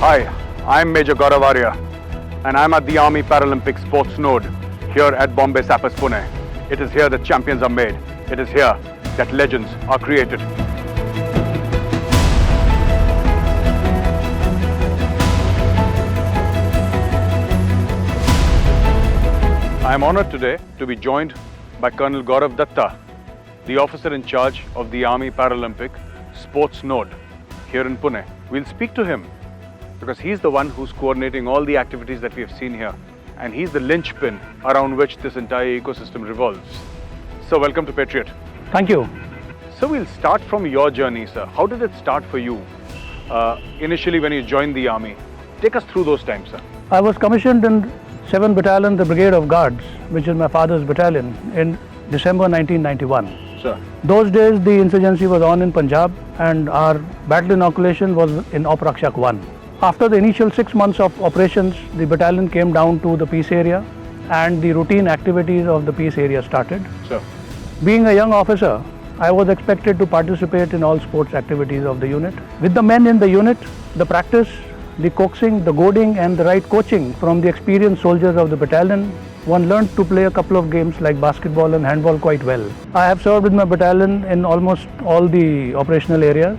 Hi, I'm Major Gaurav Arya and I'm at the Army Paralympic Sports Node here at Bombay Sappers Pune. It is here that champions are made. It is here that legends are created. I am honored today to be joined by Colonel Gaurav Datta, the officer in charge of the Army Paralympic Sports Node here in Pune. We'll speak to him because he's the one who's coordinating all the activities that we have seen here, and he's the linchpin around which this entire ecosystem revolves. So welcome to Patriot. Thank you. So we'll start from your journey, sir. How did it start for you initially when you joined the army? Take us through those times, sir. I was commissioned in 7th Battalion, the Brigade of Guards, which is my father's battalion, in December 1991. Sir. Those days the insurgency was on in Punjab and our battle inoculation was in Op Rakshak 1. After the initial 6 months of operations, the battalion came down to the peace area and the routine activities of the peace area started. Sir. Being a young officer, I was expected to participate in all sports activities of the unit. With the men in the unit, the practice, the coaxing, the goading and the right coaching from the experienced soldiers of the battalion, one learned to play a couple of games like basketball and handball quite well. I have served with my battalion in almost all the operational areas.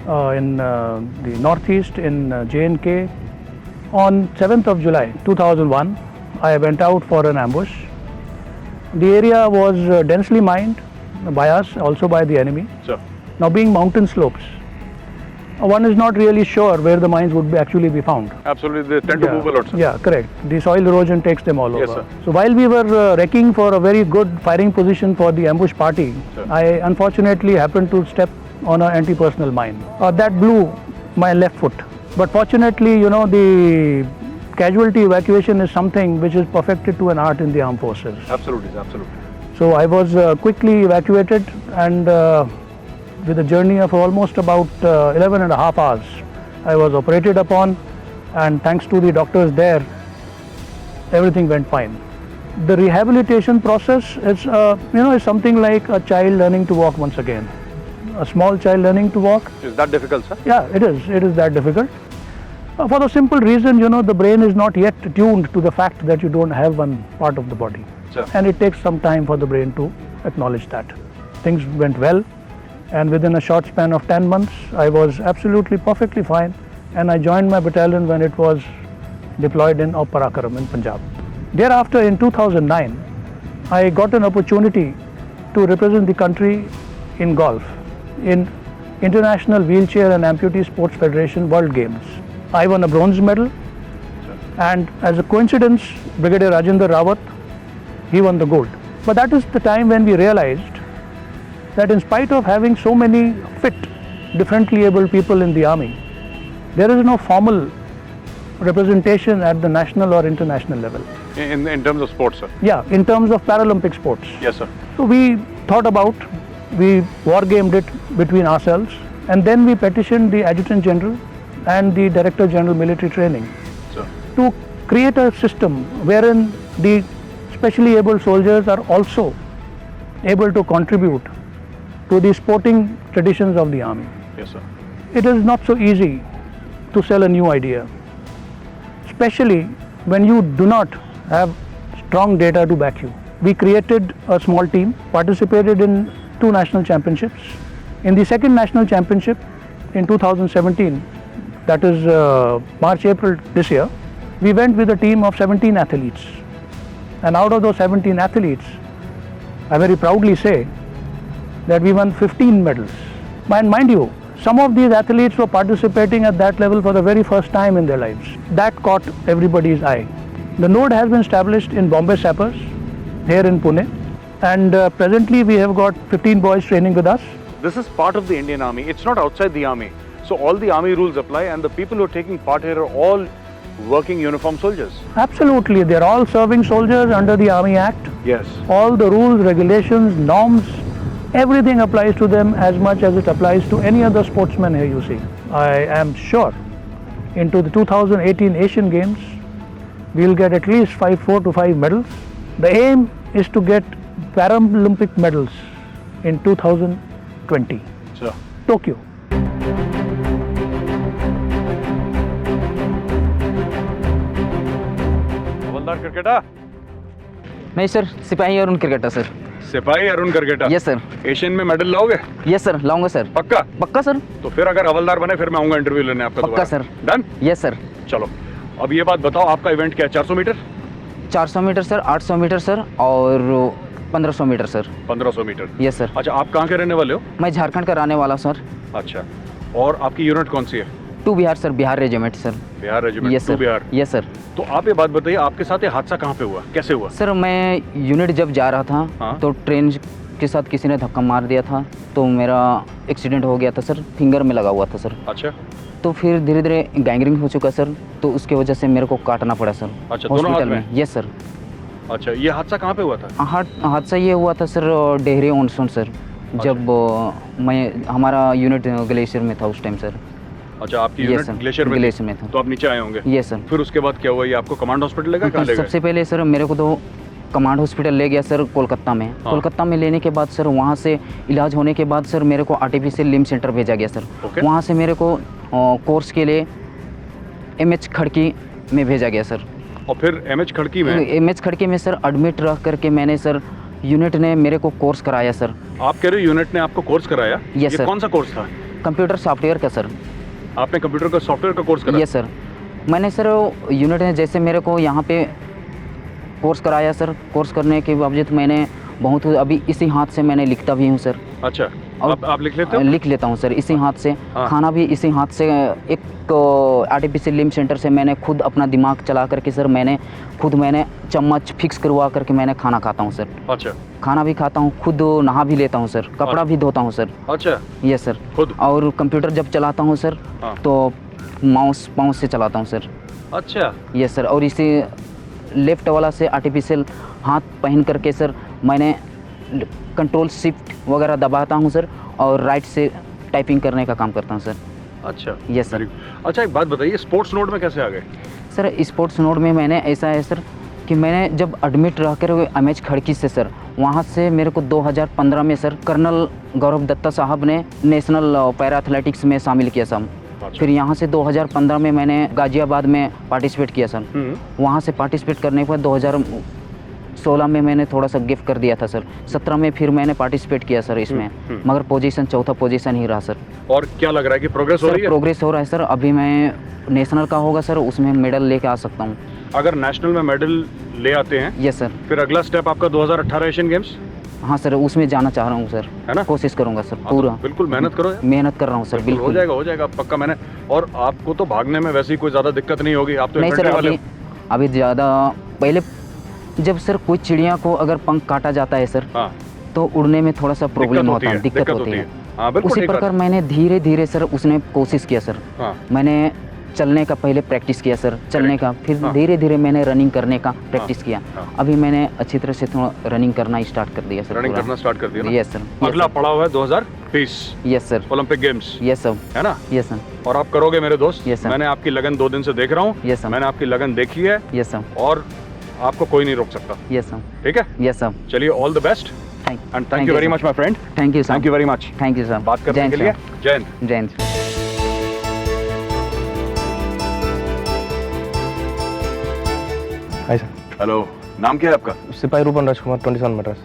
In the northeast, in J&K. On 7th of July 2001, I went out for an ambush. The area was densely mined by us, also by the enemy. Sir. Now being mountain slopes, one is not really sure where the mines would actually be found. Absolutely, they tend to move a lot, sir. Yeah, correct. The soil erosion takes them all Yes, over. sir. So while we were wrecking for a very good firing position for the ambush party, Sir. I unfortunately happened to step on an anti-personnel mine. That blew my left foot. But fortunately, the casualty evacuation is something which is perfected to an art in the armed forces. Absolutely, absolutely. So I was quickly evacuated and with a journey of almost about 11 and a half hours, I was operated upon, and thanks to the doctors there, everything went fine. The rehabilitation process is, is something like a child learning to walk once again. A small child learning to walk. Is that difficult, sir? Yeah, it is. It is that difficult. For the simple reason, the brain is not yet tuned to the fact that you don't have one part of the body. Sir. And it takes some time for the brain to acknowledge that. Things went well, and within a short span of 10 months, I was absolutely perfectly fine, and I joined my battalion when it was deployed in Op Parakaram in Punjab. Thereafter, in 2009, I got an opportunity to represent the country in golf in International Wheelchair and Amputee Sports Federation World Games. I won a bronze medal, and as a coincidence, Brigadier Rajendra Rawat, he won the gold. But that is the time when we realized that in spite of having so many fit, differently able people in the army, there is no formal representation at the national or international level. In terms of sports, sir? Yeah, in terms of Paralympic sports. Yes, sir. So we thought about, we war-gamed it between ourselves, and then we petitioned the Adjutant General and the Director General Military Training Sir. to create a system wherein the specially able soldiers are also able to contribute to the sporting traditions of the army. Yes, sir. It is not so easy to sell a new idea, especially when you do not have strong data to back you. We created a small team, participated in 2 national championships. In the second national championship in 2017, that is March, April this year, we went with a team of 17 athletes. And out of those 17 athletes, I very proudly say that we won 15 medals. And mind you, some of these athletes were participating at that level for the very first time in their lives. That caught everybody's eye. The node has been established in Bombay Sappers, here in Pune, and presently we have got 15 boys training with us. This is part of the Indian Army. It's not outside the army. So all the army rules apply, and the people who are taking part here are all working uniformed soldiers. Absolutely, they're all serving soldiers under the Army Act. Yes. All the rules, regulations, norms, everything applies to them as much as it applies to any other sportsman here you see. I am sure into the 2018 Asian Games, we'll get at least 4 to 5 medals. The aim is to get Paralympic medals in 2020. Sure. Tokyo. Cricketer? नहीं sir, सिपाही Arun cricketer sir. सिपाही Arun cricketer? Yes sir. Asian में medal लाओगे? Yes sir, लाऊंगा sir. पक्का? पक्का sir. तो फिर अगर हवलदार बने फिर मैं आऊंगा इंटरव्यू लेने आपका पक्का दोबारा। सर। डन? Yes sir. चलो, अब ये बात बताओ, आपका इवेंट क्या है? 400 metre? 400 metre sir, 800 metre sir और 1500 metre sir. 1500 metre? Yes sir. अच्छा, आप कहाँ के रहने वाले हो? मैं झारखंड का रहने वाला हूँ सर। अच्छा, और आपकी यूनिट कौन सी है? 2 Bihar sir, Bihar regiment sir. Bihar regiment? Yes 2 sir. Bihar? Yes sir. तो आप ये बात बताइए, आपके साथ ये हादसा कहाँ पे हुआ, कैसे हुआ? सर मैं यूनिट जब जा रहा था हाँ। तो ट्रेन के साथ किसी ने धक्का मार दिया था, तो मेरा एक्सीडेंट हो गया था सर, फिंगर में लगा हुआ था सर। अच्छा। तो फिर धीरे धीरे गैंग्रीन हो चुका सर, तो उसके वजह से मेरे को काटना पड़ा सर। अच्छा, दोनों हाथ हॉस्पिटल में? Yes sir. अच्छा, ये हादसा कहाँ पे हुआ था? हादसा ये हुआ था सर डेहरी ऑनसून सर, जब मैं हमारा यूनिट ग्लेशियर में था उस टाइम सर। अच्छा, आपकी यस यूनिट सर, ग्लेशियर में ग्लेशियर में था। तो आप नीचे आए होंगे? Yes sir. फिर उसके बाद क्या हुआ? ये आपको कमांड हॉस्पिटल लेगा, कहाँ ले गए? सबसे पहले सर मेरे को तो कमांड हॉस्पिटल ले गया सर कोलकाता में। हाँ। कोलकाता में लेने के बाद सर वहाँ से इलाज होने के बाद सर मेरे को आर्टिफिशियल लिम्ब सेंटर भेजा गया सर। ओके। वहाँ से मेरे को कोर्स के लिए MH खड़की में भेजा गया सर। और फिर MH खड़की में? MH खड़की में सर एडमिट रह करके मैंने सर, यूनिट ने मेरे को कोर्स कराया सर। आप कह रहे हो यूनिट ने आपको कोर्स कराया? यस ये सर। कौन सा कोर्स था? कंप्यूटर सॉफ्टवेयर का सर। आपने कंप्यूटर का सॉफ्टवेयर का कोर्स करा? Yes sir. मैंने सर यूनिट ने जैसे मेरे को यहाँ पे कोर्स कराया सर, कोर्स करने के बावजूद मैंने बहुत अभी इसी हाथ से मैंने लिखता भी हूँ सर। अच्छा, और आप लिख लेते हो? लिख लेता हूँ सर इसी हाथ से। हाँ। खाना भी इसी हाथ से, एक आर्टिफिशियल लिम्ब सेंटर से मैंने खुद अपना दिमाग चला करके सर मैंने चम्मच फिक्स करवा करके मैंने खाना खाता हूँ सर। अच्छा। खाना भी खाता हूँ, खुद नहा भी लेता हूँ सर, कपड़ा भी धोता हूँ सर। अच्छा, यस सर। खुद? और कंप्यूटर जब चलाता हूँ सर हाँ। तो माउस से चलाता हूँ सर। अच्छा। Yes sir. और इसी लेफ्ट वाला से आर्टिफिशियल हाथ पहन करके सर मैंने कंट्रोल शिफ्ट वगैरह दबाता हूँ सर, और राइट से टाइपिंग करने का काम करता हूँ सर। अच्छा। Yes sir. अच्छा, एक बात बताइए, स्पोर्ट्स नोड में कैसे आ गए? सर स्पोर्ट्स नोड में मैंने ऐसा है सर कि मैंने जब एडमिट रह कर MH खड़की से सर, वहाँ से मेरे को 2015 में सर कर्नल गौरव दत्ता साहब ने नेशनल पैरा एथलेटिक्स में शामिल किया सर। अच्छा। फिर यहाँ से 2015 में मैंने गाजियाबाद में पार्टिसिपेट किया सर। वहाँ से पार्टिसिपेट करने के बाद 2016 में मैंने थोड़ा सा गिफ्ट कर दिया था सर। 17 में फिर मैंने पार्टिसिपेट किया सर इसमें, मगर पोजीशन चौथा पोजीशन ही रहा सर। और क्या लग रहा है कि प्रोग्रेस हो रही है? प्रोग्रेस हो रहा है सर। अभी मैं नेशनल का होगा सर, उसमें मेडल लेके आ सकता हूँ। अगर नेशनल में मेडल ले आते हैं? Yes sir. फिर अगला स्टेप आपका 2018 एशियन गेम्स? हाँ सर, उसमें जाना चाह रहा हूँ सर, है ना? कोशिश करूँगा सर हाँ, पूरा। तो बिल्कुल मेहनत करो यार। मेहनत कर रहा हूँ सर, हो बिल्कुल। जाएगा पक्का। मैंने, और आपको तो भागने में वैसे ही कोई ज़्यादा दिक्कत नहीं होगी, आप तो नहीं सर, इन्फेंट्री वाले अभी ज़्यादा पहले जब सर कोई चिड़िया को अगर पंख काटा जाता है सर, हाँ, तो उड़ने में थोड़ा सा प्रॉब्लम होता है, दिक्कत होती है। हाँ, बिल्कुल उसी ठीक बात प्रकार है। मैंने धीरे धीरे सर उसने कोशिश किया सर। हाँ। मैंने चलने का पहले प्रैक्टिस किया सर, चलने का, फिर हाँ। धीरे धीरे मैंने रनिंग करने का प्रैक्टिस किया। हाँ। अभी मैंने अच्छी तरह से थोड़ा रनिंग करना स्टार्ट कर दिया सर। रनिंग पूरा। करना स्टार्ट कर दिया ना? Yes sir. अगला पड़ाव है 2020 yes sir. Olympic games, yes sir. है ना? Yes sir. और आप करोगे मेरे दोस्त। Yes, sir. मैंने आपकी लगन 2 दिन से देख रहा हूँ। Yes, sir. मैंने आपकी लगन देखी है, यस सर। और आपको कोई नहीं रोक सकता। Yes sir. ठीक है? Yes sir. चलिए, all the best and thank you very much my friend. Thank you sir. Thank you very much. Thank you sir. बात करने के लिए। जय हिंद। जय हिंद। Hi sir. हेलो, नाम क्या है आपका? सिपाही रूबन राजकुमार 27 मद्रास।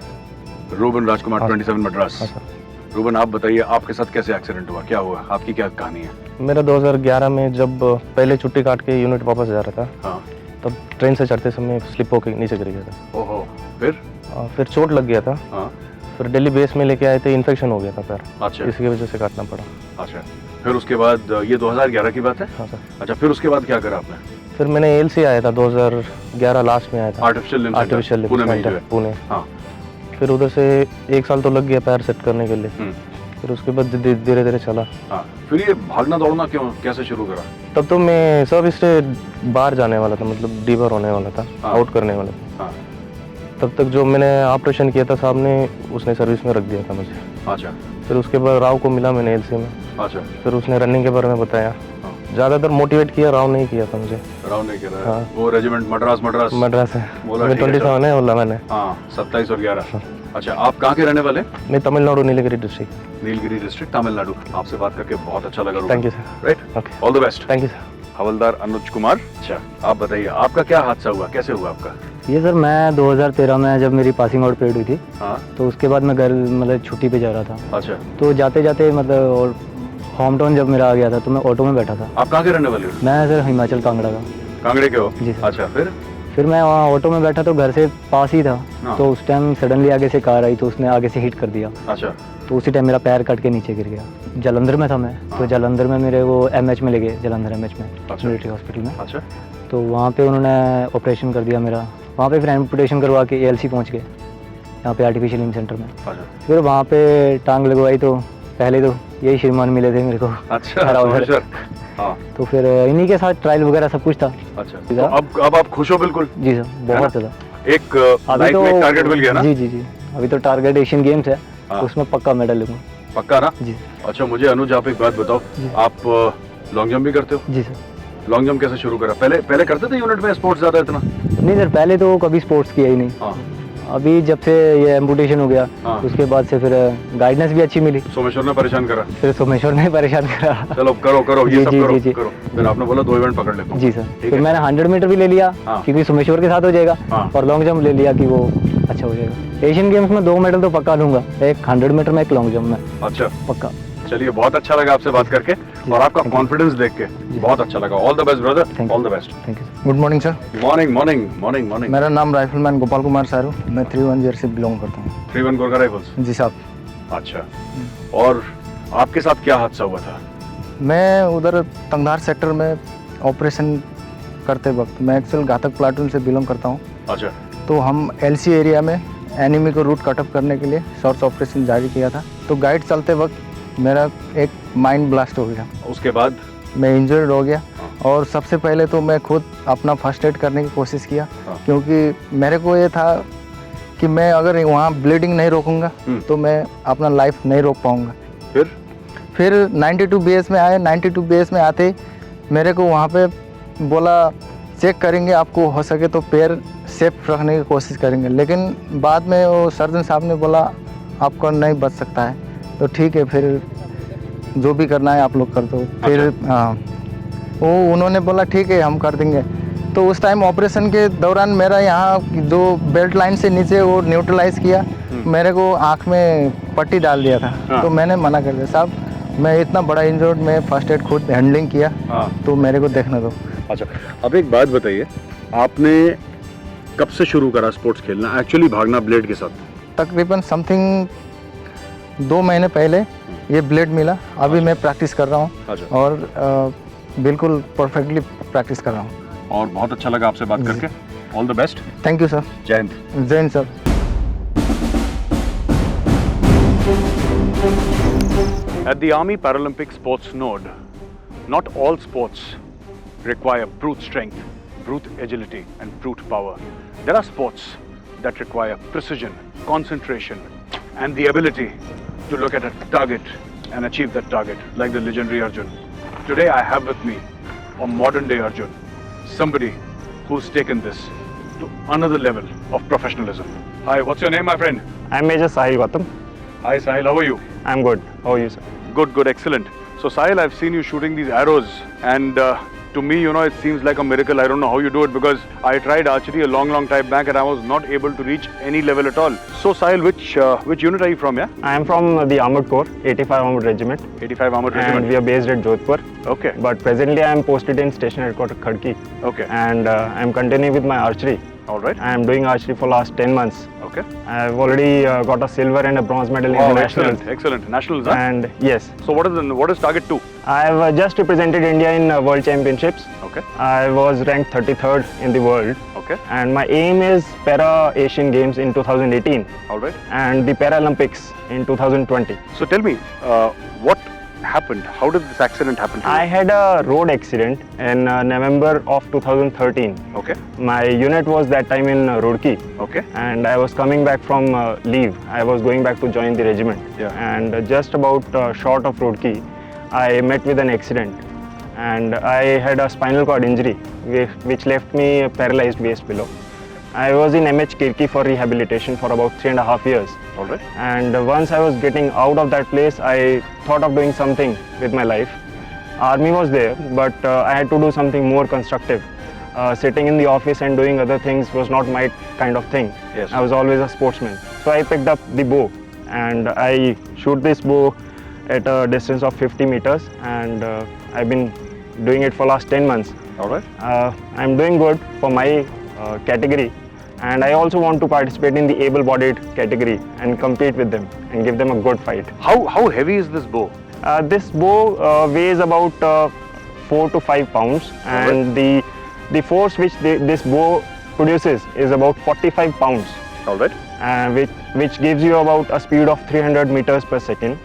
रूबन राजकुमार, हाँ। 27 मद्रास। हाँ सर। रूबन, आप बताइए, आपके साथ कैसे एक्सीडेंट हुआ, क्या हुआ, आपकी क्या कहानी है? मेरा 2011 में जब पहले छुट्टी काट के यूनिट वापस जा रहा था, हाँ। तब ट्रेन से चढ़ते समय स्लिप होकर नीचे गिर गया था। ओहो, फिर? फिर चोट लग गया था। हाँ। फिर दिल्ली बेस में लेके आए थे, इन्फेक्शन हो गया था पैर। अच्छा। इसकी वजह से काटना पड़ा। अच्छा, फिर उसके बाद ये 2011 की बात है? हाँ सर। अच्छा, फिर उसके बाद क्या करा आपने? फिर मैंने एलसी आया था 2011 लास्ट में आया था। आर्टिफिशियल लिम्ब पुणे में ही जो है। पुणे। हाँ। फिर उधर से 1 साल तो लग गया पैर सेट करने के लिए। फिर उसके बाद धीरे धीरे चला। हाँ। फिर ये भागना दौड़ना क्यों, कैसे शुरू करा? तब तो मैं सर्विस से बाहर जाने वाला था, मतलब डीबर होने वाला था, हाँ। आउट करने वाला था। हाँ। तब तक जो मैंने ऑपरेशन किया था साहब ने, उसने सर्विस में रख दिया था मुझे। अच्छा। फिर उसके बाद राव को मिला मैंने एलसी में। अच्छा। फिर उसने रनिंग के बारे में बताया। हाँ। ज़्यादातर मोटिवेट किया, राव नहीं किया था मुझे। राव नहीं करा? हाँ। वो रेजिमेंट मद्रास मद्रास है। बोला मैं ठीक है, 27 है बोला मैंने। हाँ, 27 और 11। अच्छा, आप कहाँ के रहने वाले? मैं तमिलनाडु नीलगिरी डिस्ट्रिक्ट। नीलगिरी डिस्ट्रिक्ट, तमिलनाडु। आपसे बात करके बहुत अच्छा लगा। Thank you sir. Right, okay, all the best. Thank you sir. हवलदार अनुज कुमार। अच्छा, आप बताइए आपका क्या हादसा हुआ, कैसे हुआ आपका? ये सर मैं 2013 में जब मेरी पासिंग आउट पीरियड हुई थी, हाँ। तो उसके बाद मैं घर मतलब छुट्टी पे जा रहा था। अच्छा, तो जाते जाते मतलब और होम टाउन जब मेरा आ गया था तो मैं ऑटो में बैठा था। आप कहाँ के रहने वाले हो? मैं सर हिमाचल कांगड़ा का। कांगड़े के हो? जी सर। अच्छा, फिर मैं वहाँ ऑटो में बैठा तो घर से पास ही था। हाँ। तो उस टाइम सडनली आगे से कार आई तो उसने आगे से हिट कर दिया। अच्छा, तो उसी टाइम मेरा पैर कट के नीचे गिर गया। जलंधर में था मैं, तो जलंधर में मेरे वो एमएच में ले गए, जलंधर एमएच में, अच्छा। मिलिट्री हॉस्पिटल में। अच्छा, तो वहाँ पे उन्होंने ऑपरेशन कर दिया मेरा। वहाँ पे फिर एम्पुटेशन करवा के एएलसी पहुँच गए, यहाँ पे आर्टिफिशियल लिम्ब सेंटर में। अच्छा, फिर वहाँ पे टांग लगवाई तो पहले तो यही श्रीमान मिले थे मेरे को। अच्छा, बराबर। सर। हाँ, तो फिर इन्हीं के साथ ट्रायल वगैरह सब कुछ था। अच्छा, तो अब आप खुश हो बिल्कुल? जी सर, बहुत ज़्यादा। एक लाइफ में टारगेट मिल गया ना? जी जी जी, अभी तो टारगेट एशियन गेम्स है, हाँ। उसमें पक्का मेडल लूँगा। पक्का ना? जी अच्छा, मुझे अनुज आप एक बात बताओ, आप लॉन्ग जंप भी करते हो? जी सर। लॉन्ग जंप कैसे शुरू करा? पहले करते थे यूनिट में स्पोर्ट्स ज्यादा इतना? नहीं सर, पहले तो कभी स्पोर्ट्स किया ही नहीं। हाँ। अभी जब से ये एम्पुटेशन हो गया, हाँ। उसके बाद से फिर गाइडेंस भी अच्छी मिली। सोमेश्वर ने परेशान करा? फिर सोमेश्वर ने परेशान करा। चलो करो ये जी, सब जी, करो जी, जी। करो। फिर आपने बोला 2 इवेंट पकड़ लेता हूँ। जी सर। ठीक फिर है? मैंने 100 मीटर भी ले लिया, हाँ। क्योंकि सोमेश्वर के साथ हो जाएगा। हाँ। और लॉन्ग जंप ले लिया कि वो अच्छा हो जाएगा। एशियन गेम्स में 2 मेडल तो पक्का लूंगा, एक 100 मीटर में, एक लॉन्ग जंप में, अच्छा, पक्का। चलिए, बहुत अच्छा लगा आपसे बात करके और आपका कॉन्फिडेंस देख के बहुत अच्छा लगा। All the best brother, all the best. Thank you. Good morning sir. Morning. मेरा नाम राइफलमैन गोपाल कुमार सारू, मैं 31 से बिलोंग करता हूँ। 31 गोरखा राइफल्स? जी साहब। अच्छा, और आपके साथ क्या हादसा हुआ था? मैं उधर तंगधार सेक्टर में ऑपरेशन करते वक्त, मैं एक्चुअल घातक प्लाटून से बिलोंग करता हूँ। अच्छा, तो हम एलसी एरिया में एनिमी को रूट कटअप करने के लिए शॉर्ट्स ऑपरेशन जारी किया था। तो गाइड चलते वक्त मेरा एक माइंड ब्लास्ट हो गया, उसके बाद मैं इंजर्ड हो गया। और सबसे पहले तो मैं खुद अपना फर्स्ट एड करने की कोशिश किया, क्योंकि मेरे को ये था कि मैं अगर वहाँ ब्लीडिंग नहीं रोकूंगा तो मैं अपना लाइफ नहीं रोक पाऊंगा। फिर 92 बेस में आए। 92 बेस में आते ही मेरे को वहाँ पे बोला चेक करेंगे, आपको हो सके तो पैर सेफ रखने की कोशिश करेंगे। लेकिन बाद में वो सर्जन साहब ने बोला आपको नहीं बच सकता है। तो ठीक है, फिर जो भी करना है आप लोग कर दो। फिर हाँ, वो उन्होंने बोला ठीक है हम कर देंगे। तो उस टाइम ऑपरेशन के दौरान मेरा यहाँ जो बेल्ट लाइन से नीचे वो न्यूट्रलाइज किया, मेरे को आँख में पट्टी डाल दिया था। तो मैंने मना कर दिया, साहब मैं इतना बड़ा इंजर्ड, मैं फर्स्ट एड खुद हैंडलिंग किया, तो मेरे को देखने दो। अच्छा, अब एक बात बताइए, आपने कब से शुरू करा स्पोर्ट्स खेलना, एक्चुअली भागना ब्लेड के साथ? तकरीबन समथिंग 2 महीने पहले ये ब्लेड मिला। अभी मैं प्रैक्टिस कर रहा हूँ। अच्छा। और बिल्कुल परफेक्टली प्रैक्टिस कर रहा हूँ। और बहुत अच्छा लगा आपसे बात करके। All the best. Thank you sir. जय हिंद। जय Hind sir. At the Army Paralympic Sports Node, not all sports require brute strength, brute agility, and brute power. There are sports that require precision, concentration, and the ability to look at a target and achieve that target, like the legendary Arjun. Today I have with me a modern day Arjun, somebody who's taken this to another level of professionalism. Hi, what's your name, my friend? I'm Major Sahil Gautam. Hi Sahil, how are you? I'm good. How are you, sir? Good, excellent. So Sahil, I've seen you shooting these arrows, and to me, you know, it seems like a miracle. I don't know how you do it, because I tried archery a long time back and I was not able to reach any level at all. So Sahil, which unit are you from, yeah? I am from the Armored Corps, 85 Armored Regiment. 85 Armored And Regiment. we are based at Jodhpur. Okay. But presently I am posted in Station Headquarters Khadki. Okay. And I am continuing with my archery. All right. I am doing archery for last 10 months. Okay. I have already got a silver and a bronze medal in the nationals. Excellent. Nationals, huh? And yes, So what is target 2? I have just represented India in World Championships. Okay. I was ranked 33rd in the world. Okay. And my aim is Para Asian Games in 2018 All right. and the Paralympics in 2020. So tell me, what happened? How did this accident happen to you? I had a road accident in November of 2013. Okay. My unit was that time in Roorkee. Okay. And I was coming back from leave. I was going back to join the regiment. Yeah. And just about short of Roorkee, I met with an accident. And I had a spinal cord injury, which left me paralyzed waist below. I was in MH Kirki for rehabilitation for about 3.5 years. All right. And once I was getting out of that place, I thought of doing something with my life. army was there, but I had to do something more constructive. Sitting in the office and doing other things was not my kind of thing. Yes. I was always a sportsman. So I picked up the bow and I shoot this bow at a distance of 50 meters, and I've been doing it for last 10 months. All right. I'm doing good for my category, and I also want to participate in the able-bodied category and compete with them and give them a good fight. How heavy is this bow? This bow weighs about 4 to 5 pounds, and the force which this bow produces is about 45 pounds, All right. which gives you about a speed of 300 meters per second.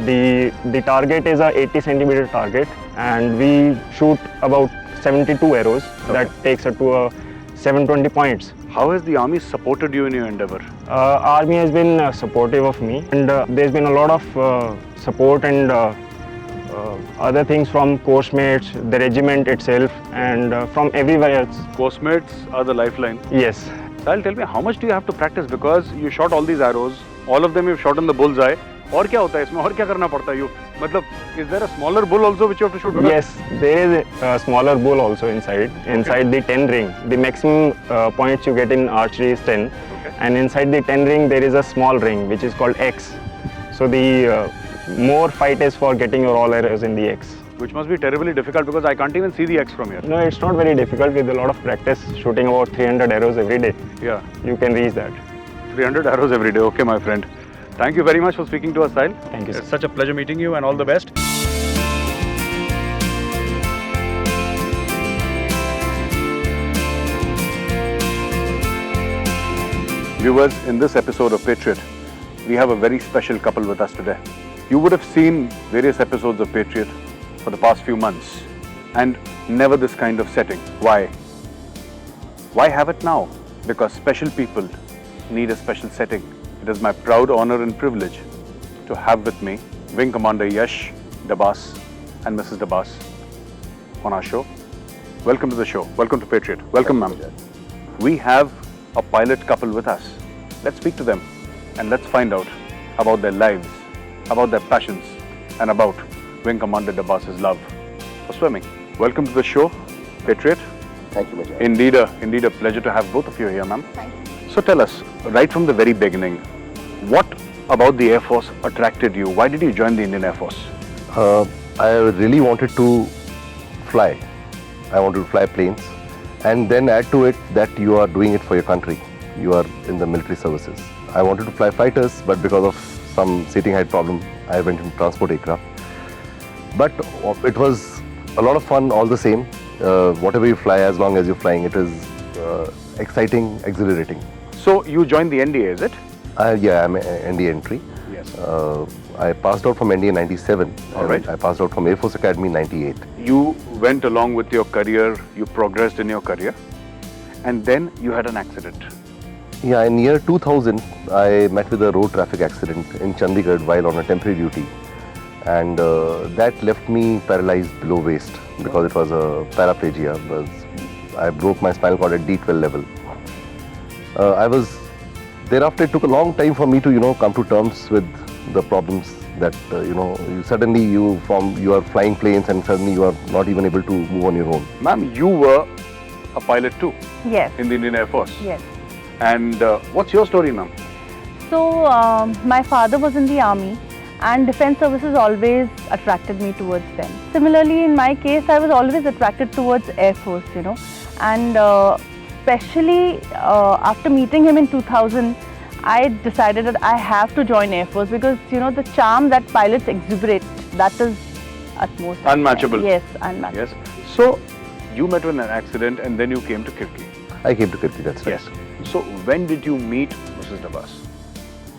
The target is a 80 centimeter target, and we shoot about 72 arrows. That takes it to 720 points. How has the army supported you in your endeavor? Army has been supportive of me, and there's been a lot of support and other things from course mates, the regiment itself, and from everywhere else. Course mates are the lifeline. Yes. Sahil, tell me, how much do you have to practice? Because you shot all these arrows, all of them you've shot in the bullseye. और क्या होता है इसमें? और क्या करना पड़ता है? मतलब, is there a smaller bull also which you have to shoot? Yes, there is a smaller bull also inside the 10 ring. The maximum points you get in archery is 10, and inside the 10 ring there is a small ring which is called X. So the more fight is for getting your all arrows in the X. Which must be terribly difficult because I can't even see the X from here. No, it's not very difficult. With a lot of practice, shooting about 300 arrows every day, Yeah, you can reach that. 300 arrows every day. Okay, my friend. Thank you very much for speaking to us, Sahil. Thank you, sir. It's such a pleasure meeting you, and all the best. Viewers, in this episode of Patriot, we have a very special couple with us today. You would have seen various episodes of Patriot for the past few months, and never this kind of setting. Why? Why have it now? Because special people need a special setting. It is my proud honor and privilege to have with me Wing Commander Yash Dabas and Mrs. Dabas on our show. Welcome to the show. Welcome to Patriot. Welcome, ma'am. We have a pilot couple with us. Let's speak to them and let's find out about their lives, about their passions, and about Wing Commander Dabas's love for swimming. Welcome to the show, Patriot. Thank you, Major. Indeed a pleasure to have both of you here, ma'am. Thank you. So tell us, right from the very beginning, what about the Air Force attracted you? Why did you join the Indian Air Force? I really wanted to fly. I wanted to fly planes, and then add to it that you are doing it for your country. You are in the military services. I wanted to fly fighters, but because of some seating height problem, I went into transport aircraft. But it was a lot of fun all the same. Whatever you fly, as long as you're flying, it is exciting, exhilarating. So you joined the NDA, is it? Yeah, I'm an NDA entry. Yes. I passed out from NDA in 97. All right. I passed out from Air Force Academy in 98. You went along with your career, you progressed in your career, and then you had an accident. Yeah, in year 2000, I met with a road traffic accident in Chandigarh while on a temporary duty. And that left me paralyzed below waist because it was a paraplegia. I broke my spinal cord at D12 level. Thereafter, it took a long time for me to, come to terms with the problems that, you are flying planes and suddenly you are not even able to move on your own. Ma'am, you were a pilot too Yes, in the Indian Air Force. yes. And what's your story, ma'am? So, my father was in the army and defense services always attracted me towards them. Similarly, in my case, I was always attracted towards Air Force, and especially after meeting him in 2000, I decided that I have to join Air Force because, the charm that pilots exuberate, that is utmost. Unmatchable. Yes, unmatchable. Yes. So you met with an accident and then you came to Kirki. I came to Kirti, that's right. Yes. So when did you meet Mrs. Dabas?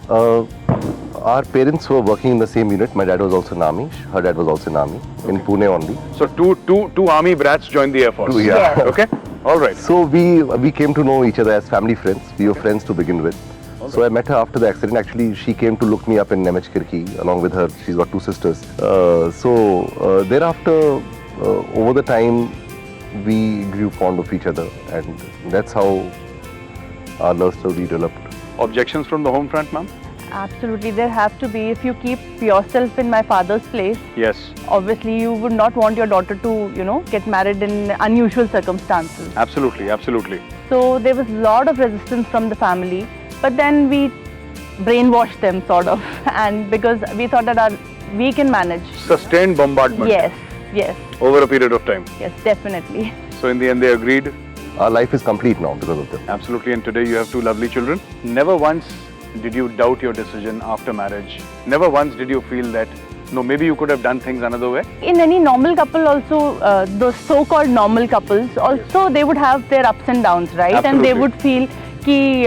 Our parents were working in the same unit. My dad was also in army. Her dad was also in army, in Pune only. So two army brats joined the Air Force. Two, yeah. Yes. Okay. All right. So we came to know each other as family friends. We were friends to begin with. So I met her after the accident. Actually, she came to look me up in MH Kirki along with her. She's got two sisters. Thereafter, over the time, we grew fond of each other, and that's how our love story developed. Objections from the home front, ma'am? Absolutely, there have to be. If you keep yourself in my father's place, Yes, obviously you would not want your daughter to, get married in unusual circumstances. absolutely, absolutely. So there was a lot of resistance from the family, but then we brainwashed them sort of, and because we thought that we can manage. Sustained bombardment. Yes, Over a period of time. yes, definitely. So in the end, they agreed. Our life is complete now because of them. Absolutely. And today you have two lovely children. Never once did you doubt your decision after marriage. Never once did you feel that, no, maybe you could have done things another way. In any normal couple also, those so-called normal couples also, they would have their ups and downs, right? And they Absolutely. would feel ki,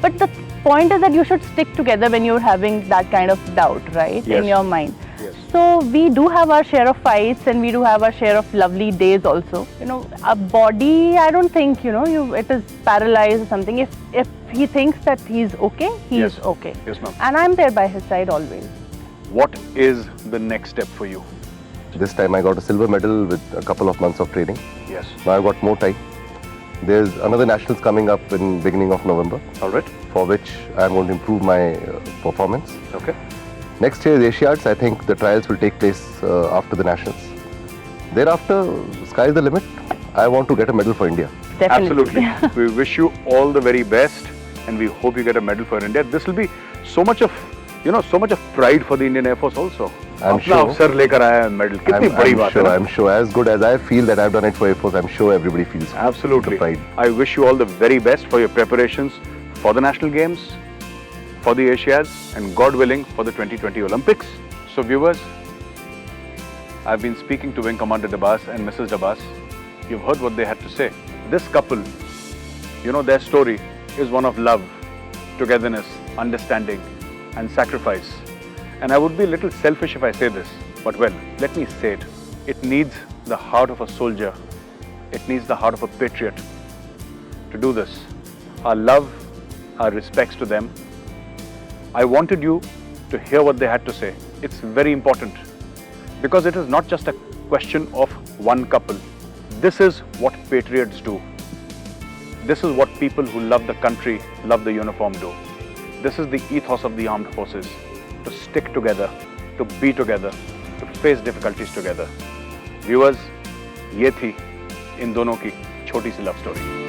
but the point is that you should stick together when you're having that kind of doubt, right? Yes. In your mind. Yes. So we do have our share of fights and we do have our share of lovely days also. A body, I don't think, it is paralyzed or something. If he thinks that he's okay, he's Yes. okay. Yes, ma'am. And I'm there by his side always. What is the next step for you? This time I got a silver medal with a couple of months of training. Yes. Now I've got more time. There's another nationals coming up in beginning of November, All right. for which I'm going to improve my performance. Okay. Next year is Asiads. I think the trials will take place after the nationals. Thereafter, sky is the limit. I want to get a medal for India. Definitely. Absolutely. We wish you all the very best and we hope you get a medal for India. This will be so much of, so much of pride for the Indian Air Force also. I'm अपना sure. अफसर लेकर आया है medal. कितनी बड़ी बात है ना? I'm sure. As good as I feel that I've done it for Air Force, I'm sure everybody feels Absolutely. the pride. I wish you all the very best for your preparations for the National Games, for the Asiads, and God willing, for the 2020 Olympics. So viewers, I've been speaking to Wing Commander Dabas and Mrs. Dabas. You've heard what they had to say. This couple, their story is one of love, togetherness, understanding, and sacrifice. And I would be a little selfish if I say this, but well, let me say it. It needs the heart of a soldier. It needs the heart of a patriot to do this. Our love, our respects to them. I wanted you to hear what they had to say. It's very important because it is not just a question of one couple. This is what patriots do. This is what people who love the country, love the uniform do. This is the ethos of the armed forces. To stick together, to be together, to face difficulties together. Viewers, ये थी इन दोनों की छोटी सी love story.